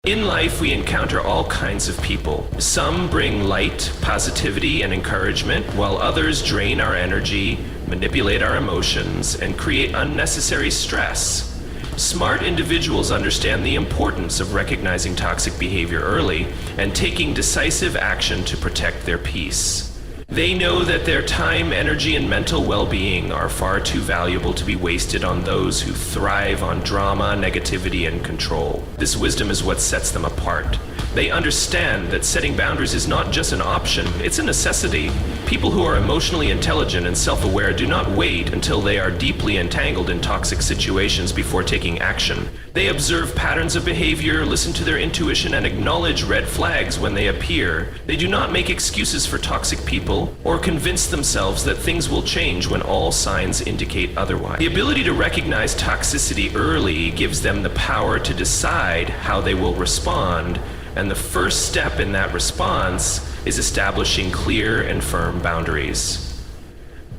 In life, we encounter all kinds of people. Some bring light, positivity, and encouragement, while others drain our energy, manipulate our emotions, and create unnecessary stress. Smart individuals understand the importance of recognizing toxic behavior early and taking decisive action to protect their peace. They know that their time, energy, and mental well-being are far too valuable to be wasted on those who thrive on drama, negativity, and control. This wisdom is what sets them apart. They understand that setting boundaries is not just an option, it's a necessity. People who are emotionally intelligent and self-aware do not wait until they are deeply entangled in toxic situations before taking action. They observe patterns of behavior, listen to their intuition, and acknowledge red flags when they appear. They do not make excuses for toxic people or convince themselves that things will change when all signs indicate otherwise. The ability to recognize toxicity early gives them the power to decide how they will respond, and the first step in that response is establishing clear and firm boundaries.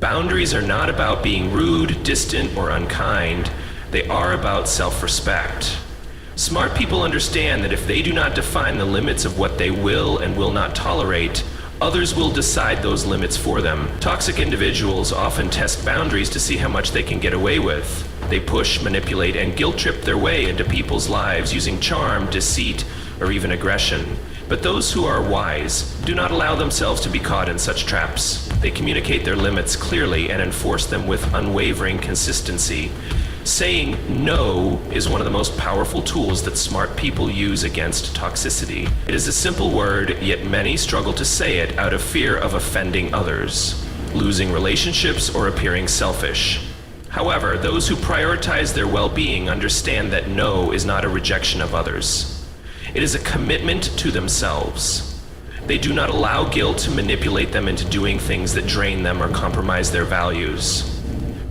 Boundaries are not about being rude, distant, or unkind. They are about self-respect. Smart people understand that if they do not define the limits of what they will and will not tolerate, others will decide those limits for them. Toxic individuals often test boundaries to see how much they can get away with. They push, manipulate, and guilt-trip their way into people's lives using charm, deceit, or even aggression. But those who are wise do not allow themselves to be caught in such traps. They communicate their limits clearly and enforce them with unwavering consistency. Saying no is one of the most powerful tools that smart people use against toxicity. It is a simple word, yet many struggle to say it out of fear of offending others, losing relationships, or appearing selfish. However, those who prioritize their well-being understand that no is not a rejection of others. It is a commitment to themselves. They do not allow guilt to manipulate them into doing things that drain them or compromise their values.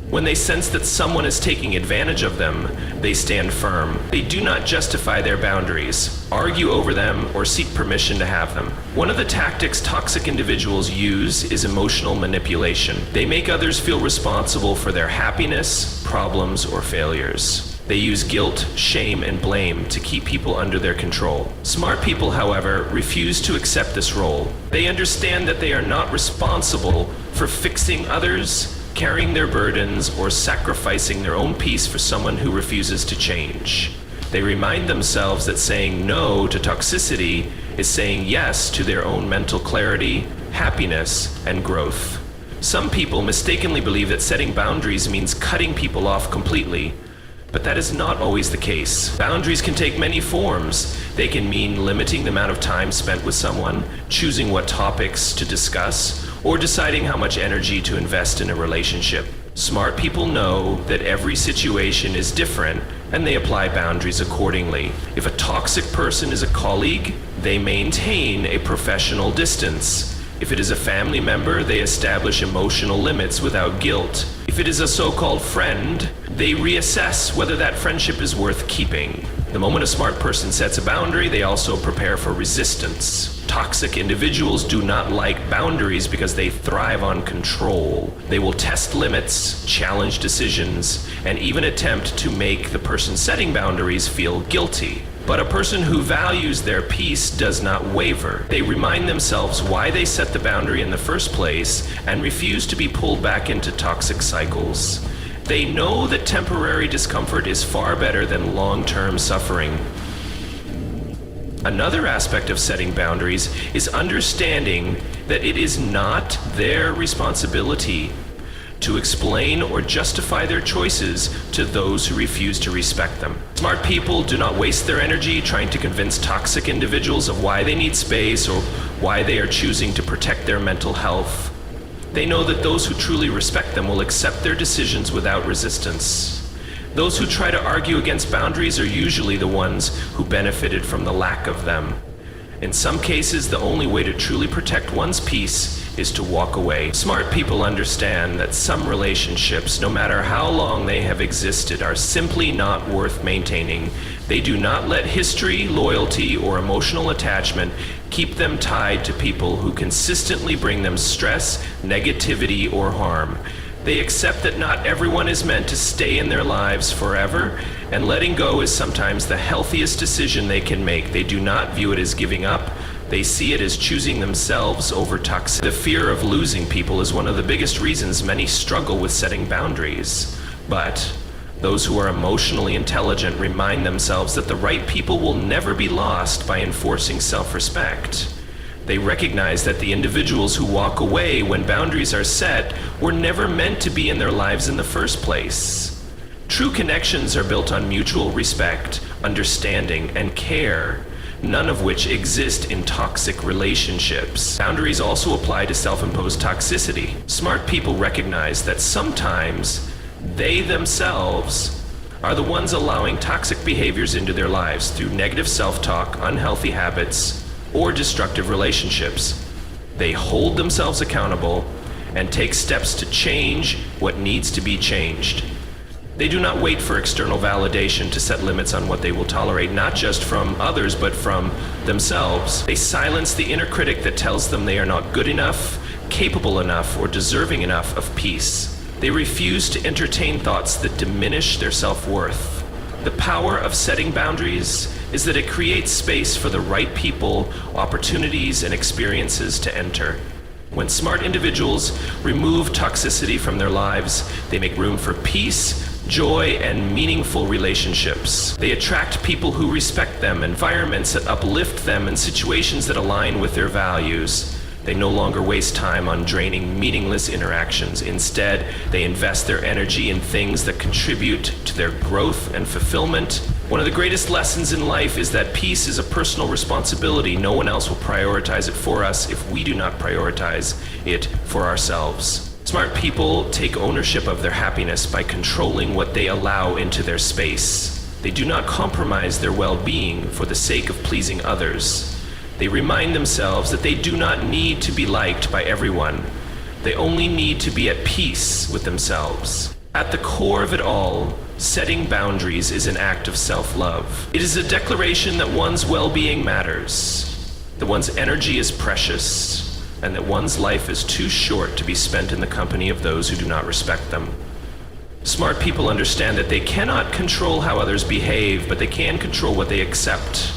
When they sense that someone is taking advantage of them, they stand firm. They do not justify their boundaries, argue over them, or seek permission to have them. One of the tactics toxic individuals use is emotional manipulation. They make others feel responsible for their happiness, problems, or failures. They use guilt, shame, and blame to keep people under their control. Smart people, however, refuse to accept this role. They understand that they are not responsible for fixing others, carrying their burdens, or sacrificing their own peace for someone who refuses to change. They remind themselves that saying no to toxicity is saying yes to their own mental clarity, happiness, and growth. Some people mistakenly believe that setting boundaries means cutting people off completely, but that is not always the case. Boundaries can take many forms. They can mean limiting the amount of time spent with someone, choosing what topics to discuss, or deciding how much energy to invest in a relationship. Smart people know that every situation is different, and they apply boundaries accordingly. If a toxic person is a colleague, they maintain a professional distance. If it is a family member, they establish emotional limits without guilt. If it is a so-called friend, they reassess whether that friendship is worth keeping. The moment a smart person sets a boundary, they also prepare for resistance. Toxic individuals do not like boundaries because they thrive on control. They will test limits, challenge decisions, and even attempt to make the person setting boundaries feel guilty. But a person who values their peace does not waver. They remind themselves why they set the boundary in the first place and refuse to be pulled back into toxic cycles. They know that temporary discomfort is far better than long-term suffering. Another aspect of setting boundaries is understanding that it is not their responsibility to explain or justify their choices to those who refuse to respect them. Smart people do not waste their energy trying to convince toxic individuals of why they need space or why they are choosing to protect their mental health. They know that those who truly respect them will accept their decisions without resistance. Those who try to argue against boundaries are usually the ones who benefited from the lack of them. In some cases, the only way to truly protect one's peace is to walk away. Smart people understand that some relationships, no matter how long they have existed, are simply not worth maintaining. They do not let history, loyalty, or emotional attachment keep them tied to people who consistently bring them stress, negativity, or harm. They accept that not everyone is meant to stay in their lives forever, And letting go is sometimes the healthiest decision they can make. They do not view it as giving up. They see it as choosing themselves over toxicity. The fear of losing people is one of the biggest reasons many struggle with setting boundaries. But those who are emotionally intelligent remind themselves that the right people will never be lost by enforcing self-respect. They recognize that the individuals who walk away when boundaries are set were never meant to be in their lives in the first place. True connections are built on mutual respect, understanding, and care, none of which exist in toxic relationships. Boundaries also apply to self-imposed toxicity. Smart people recognize that sometimes they themselves are the ones allowing toxic behaviors into their lives through negative self-talk, unhealthy habits, or destructive relationships. They hold themselves accountable and take steps to change what needs to be changed. They do not wait for external validation to set limits on what they will tolerate, not just from others, but from themselves. They silence the inner critic that tells them they are not good enough, capable enough, or deserving enough of peace. They refuse to entertain thoughts that diminish their self-worth. The power of setting boundaries is that it creates space for the right people, opportunities, and experiences to enter. When smart individuals remove toxicity from their lives, they make room for peace, joy, and meaningful relationships. They attract people who respect them, environments that uplift them, and situations that align with their values. They no longer waste time on draining, meaningless interactions. Instead, they invest their energy in things that contribute to their growth and fulfillment. One of the greatest lessons in life is that peace is a personal responsibility. No one else will prioritize it for us if we do not prioritize it for ourselves. Smart people take ownership of their happiness by controlling what they allow into their space. They do not compromise their well-being for the sake of pleasing others. They remind themselves that they do not need to be liked by everyone. They only need to be at peace with themselves. At the core of it all, setting boundaries is an act of self-love. It is a declaration that one's well-being matters, that one's energy is precious, and that one's life is too short to be spent in the company of those who do not respect them. Smart people understand that they cannot control how others behave, but they can control what they accept.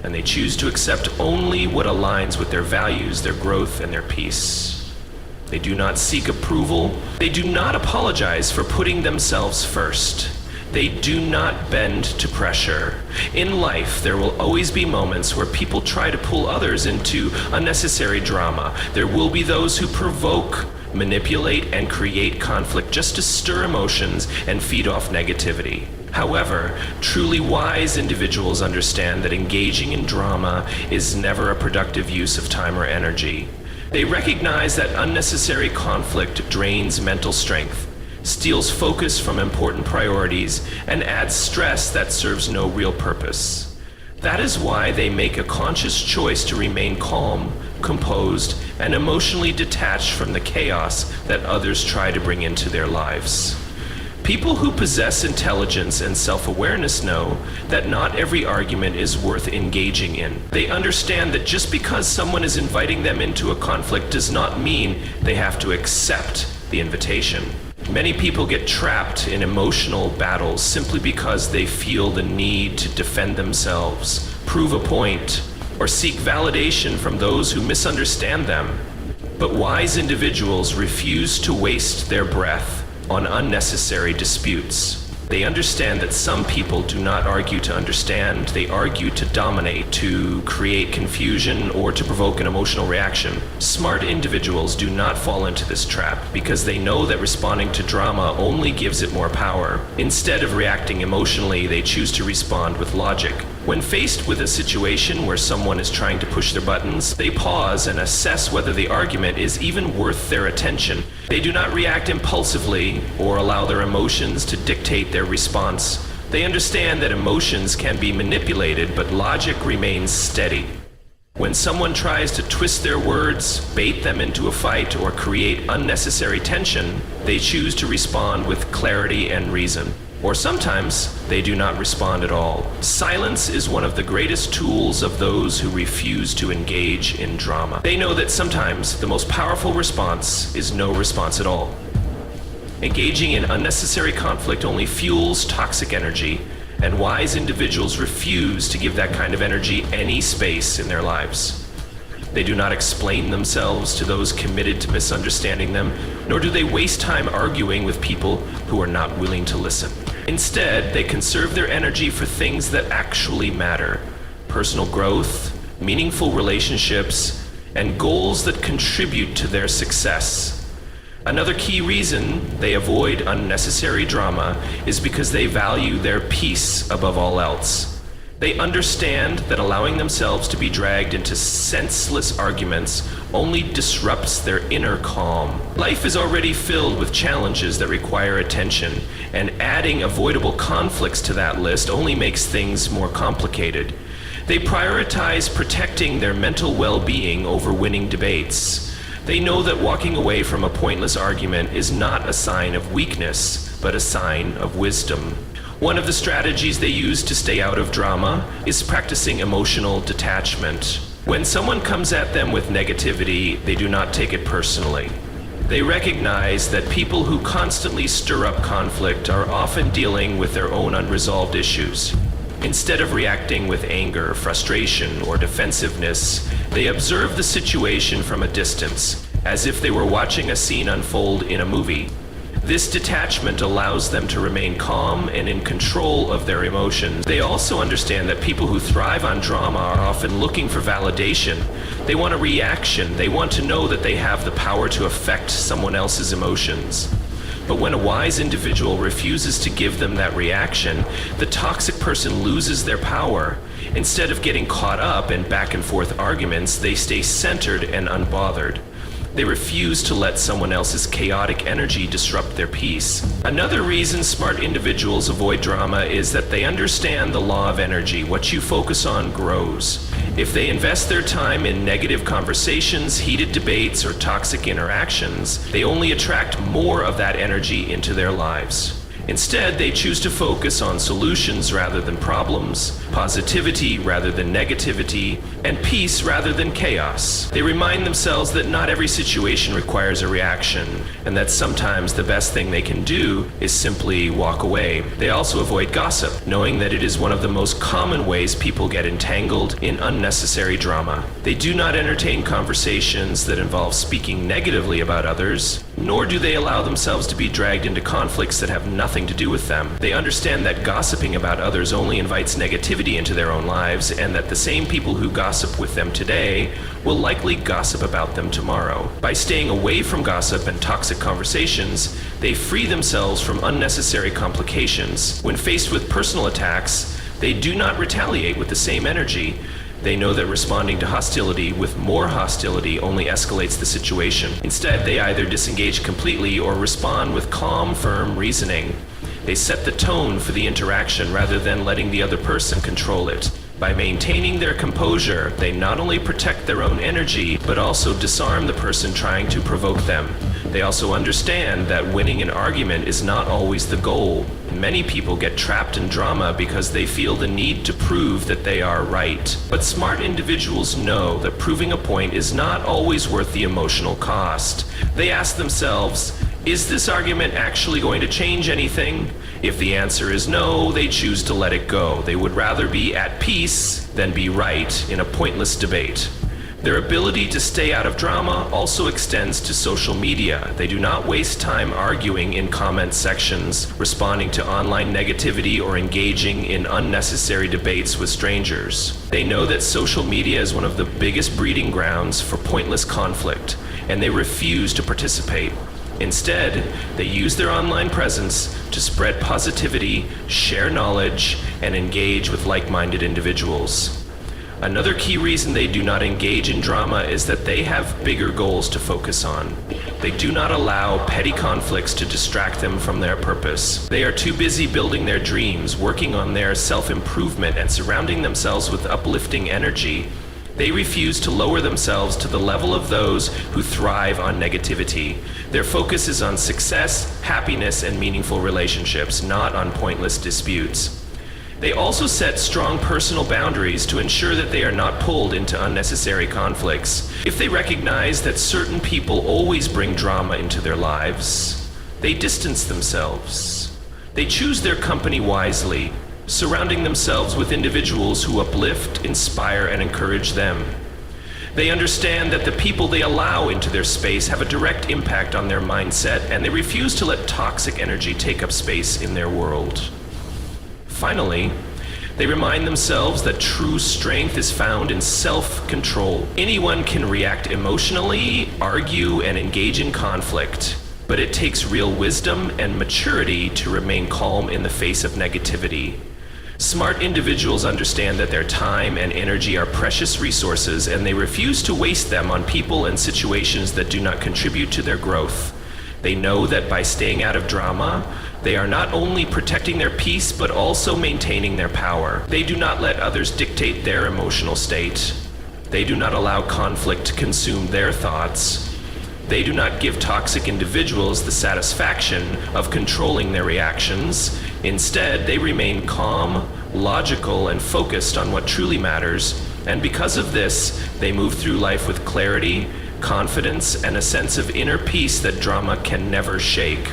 And they choose to accept only what aligns with their values, their growth, and their peace. They do not seek approval. They do not apologize for putting themselves first. They do not bend to pressure. In life, there will always be moments where people try to pull others into unnecessary drama. There will be those who provoke, manipulate, and create conflict just to stir emotions and feed off negativity. However, truly wise individuals understand that engaging in drama is never a productive use of time or energy. They recognize that unnecessary conflict drains mental strength, steals focus from important priorities, and adds stress that serves no real purpose. That is why they make a conscious choice to remain calm, composed, and emotionally detached from the chaos that others try to bring into their lives. People who possess intelligence and self-awareness know that not every argument is worth engaging in. They understand that just because someone is inviting them into a conflict does not mean they have to accept the invitation. Many people get trapped in emotional battles simply because they feel the need to defend themselves, prove a point, or seek validation from those who misunderstand them. But wise individuals refuse to waste their breath on unnecessary disputes. They understand that some people do not argue to understand, they argue to dominate, to create confusion, or to provoke an emotional reaction. Smart individuals do not fall into this trap because they know that responding to drama only gives it more power. Instead of reacting emotionally, they choose to respond with logic. When faced with a situation where someone is trying to push their buttons, they pause and assess whether the argument is even worth their attention. They do not react impulsively or allow their emotions to dictate their response. They understand that emotions can be manipulated, but logic remains steady. When someone tries to twist their words, bait them into a fight, or create unnecessary tension, they choose to respond with clarity and reason. Or sometimes they do not respond at all. Silence is one of the greatest tools of those who refuse to engage in drama. They know that sometimes the most powerful response is no response at all. Engaging in unnecessary conflict only fuels toxic energy and wise individuals refuse to give that kind of energy any space in their lives. They do not explain themselves to those committed to misunderstanding them, nor do they waste time arguing with people who are not willing to listen. Instead, they conserve their energy for things that actually matter: personal growth, meaningful relationships, and goals that contribute to their success. Another key reason they avoid unnecessary drama is because they value their peace above all else. They understand that allowing themselves to be dragged into senseless arguments only disrupts their inner calm. Life is already filled with challenges that require attention, and adding avoidable conflicts to that list only makes things more complicated. They prioritize protecting their mental well-being over winning debates. They know that walking away from a pointless argument is not a sign of weakness, but a sign of wisdom. One of the strategies they use to stay out of drama is practicing emotional detachment. When someone comes at them with negativity, they do not take it personally. They recognize that people who constantly stir up conflict are often dealing with their own unresolved issues. Instead of reacting with anger, frustration, or defensiveness, they observe the situation from a distance, as if they were watching a scene unfold in a movie. This detachment allows them to remain calm and in control of their emotions. They also understand that people who thrive on drama are often looking for validation. They want a reaction. They want to know that they have the power to affect someone else's emotions. But when a wise individual refuses to give them that reaction, the toxic person loses their power. Instead of getting caught up in back and forth arguments, they stay centered and unbothered. They refuse to let someone else's chaotic energy disrupt their peace. Another reason smart individuals avoid drama is that they understand the law of energy. What you focus on grows. If they invest their time in negative conversations, heated debates, or toxic interactions, they only attract more of that energy into their lives. Instead, they choose to focus on solutions rather than problems, positivity rather than negativity, and peace rather than chaos. They remind themselves that not every situation requires a reaction, and that sometimes the best thing they can do is simply walk away. They also avoid gossip, knowing that it is one of the most common ways people get entangled in unnecessary drama. They do not entertain conversations that involve speaking negatively about others, nor do they allow themselves to be dragged into conflicts that have nothing to do with them. They understand that gossiping about others only invites negativity into their own lives, and that the same people who gossip with them today will likely gossip about them tomorrow. By staying away from gossip and toxic conversations, they free themselves from unnecessary complications. When faced with personal attacks, they do not retaliate with the same energy. They know that responding to hostility with more hostility only escalates the situation. Instead, they either disengage completely or respond with calm, firm reasoning. They set the tone for the interaction rather than letting the other person control it. By maintaining their composure, they not only protect their own energy, but also disarm the person trying to provoke them. They also understand that winning an argument is not always the goal. Many people get trapped in drama because they feel the need to prove that they are right. But smart individuals know that proving a point is not always worth the emotional cost. They ask themselves, is this argument actually going to change anything? If the answer is no, they choose to let it go. They would rather be at peace than be right in a pointless debate. Their ability to stay out of drama also extends to social media. They do not waste time arguing in comment sections, responding to online negativity, or engaging in unnecessary debates with strangers. They know that social media is one of the biggest breeding grounds for pointless conflict, and they refuse to participate. Instead, they use their online presence to spread positivity, share knowledge, and engage with like-minded individuals. Another key reason they do not engage in drama is that they have bigger goals to focus on. They do not allow petty conflicts to distract them from their purpose. They are too busy building their dreams, working on their self-improvement, and surrounding themselves with uplifting energy. They refuse to lower themselves to the level of those who thrive on negativity. Their focus is on success, happiness, and meaningful relationships, not on pointless disputes. They also set strong personal boundaries to ensure that they are not pulled into unnecessary conflicts. If they recognize that certain people always bring drama into their lives, they distance themselves. They choose their company wisely, surrounding themselves with individuals who uplift, inspire, and encourage them. They understand that the people they allow into their space have a direct impact on their mindset, and they refuse to let toxic energy take up space in their world. Finally, they remind themselves that true strength is found in self-control. Anyone can react emotionally, argue, and engage in conflict, but it takes real wisdom and maturity to remain calm in the face of negativity. Smart individuals understand that their time and energy are precious resources, and they refuse to waste them on people and situations that do not contribute to their growth. They know that by staying out of drama, they are not only protecting their peace, but also maintaining their power. They do not let others dictate their emotional state. They do not allow conflict to consume their thoughts. They do not give toxic individuals the satisfaction of controlling their reactions. Instead, they remain calm, logical, and focused on what truly matters. And because of this, they move through life with clarity, confidence, and a sense of inner peace that drama can never shake.